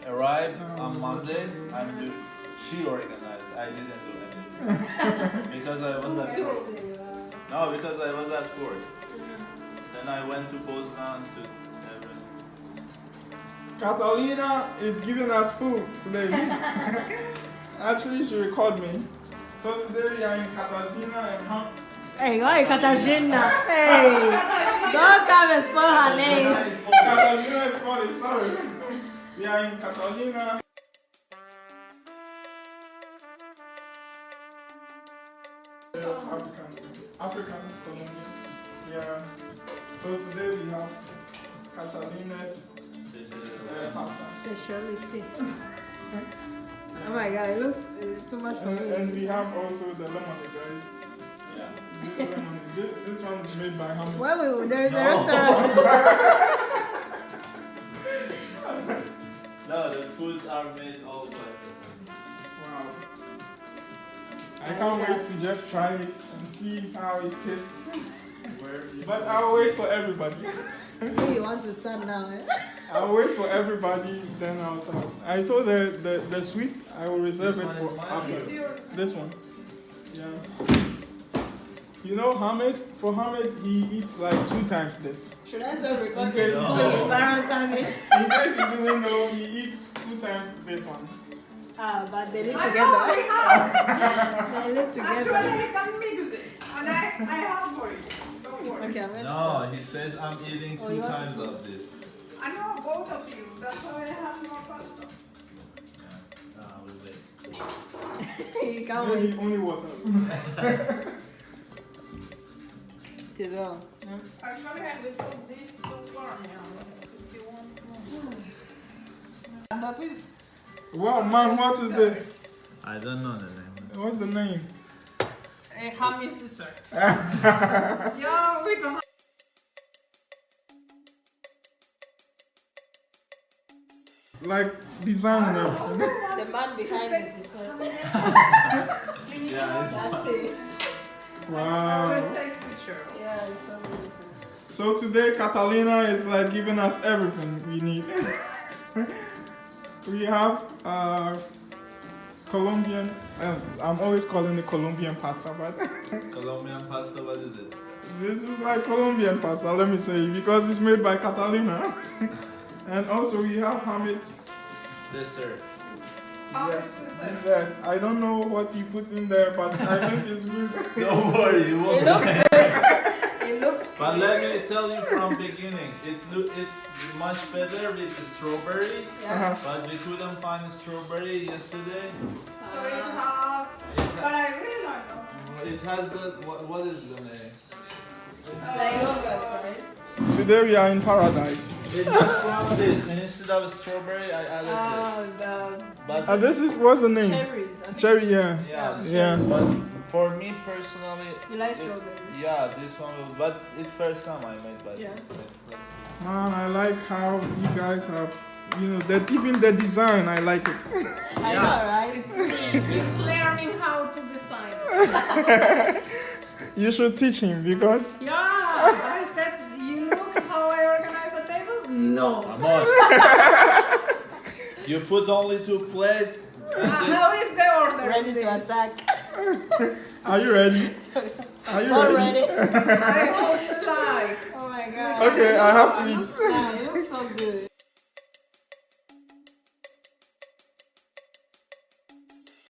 arrived on Monday. She organized. I didn't do anything because I was at work. No, because I was at work. Then I went to Poznan to everything. Catalina is giving us food today. Actually, she recorded me. So today we are in Catalina and Hey, why Catalina? Hey, don't come and spoil her name. Catalina is funny, sorry. We are in Catalina. African Colombian. Yeah. So today we have Catalina's pasta. Specialty. Oh my god, it looks too much for me. And we have also the lemonade, right? Yeah. This lemonade. This one is made by Hamid. Well, there is a restaurant. No, the foods are made all by. Wow. I can't wait to just try it and see how it tastes. But I'll wait for everybody. You want to start now, eh? I'll wait for everybody, then I'll start. I told the sweet, I will reserve it for after. This one. Yeah. You know Hamid? For Hamid, he eats like 2 times this. Should I start recording Okay, before you embarrass me? In case you didn't know, he eats 2 times this one. Ah, but they live together. They live together. Actually, I can mix this. And I have for you. Don't worry. Okay, I'm gonna No, start. he says I'm eating Oh, 2 you want times to- of this. I know both of you. That's why I have more pasta. Yeah. No, I will wait. You can't Maybe wait. only water. It is well. Actually, I will put this to warm now. If you want more. That is. Wow, man, what is this? I don't know the name. What's the name? A Hamid dessert. Yeah, we don't. Like design and everything. The man behind it is Yeah, it's That's it. I Wow. will take picture. Yeah, it's so beautiful. So today Catalina is like giving us everything we need. We have Colombian, I'm always calling it Colombian pasta, but Colombian pasta, what is it? this is like Colombian pasta, let me say, because it's made by Catalina. And also we have Hamid's Dessert. yes, dessert. I don't know what he put in there, but I think it's good. Don't worry, you won't. It looks good. It looks But good. let me tell you from beginning, it's much better with strawberry, Yeah. but we couldn't find strawberry yesterday. So it has. But I really like them. It has the, what is the name? Like yogurt, right? Today we are in paradise. It has from this, and instead of strawberry, I added Oh, the this. But This is, what's the name? cherries. I think. Cherry, yeah. yeah, Yeah. but for me personally, You like it- strawberry? yeah, this one will, but it's first time I made by Yeah. this. Man, I like how you guys have, you know, that even the design, I like it. I know, right? It's learning how to design. You should teach him because Yeah, I said, you look how I organize a table? No. Come on. You put only 2 plates. How is the order? Ready to attack. are you ready? Are you ready? Already. I hope you like. Oh my god. Okay, I have to eat. Ah, it looks so good.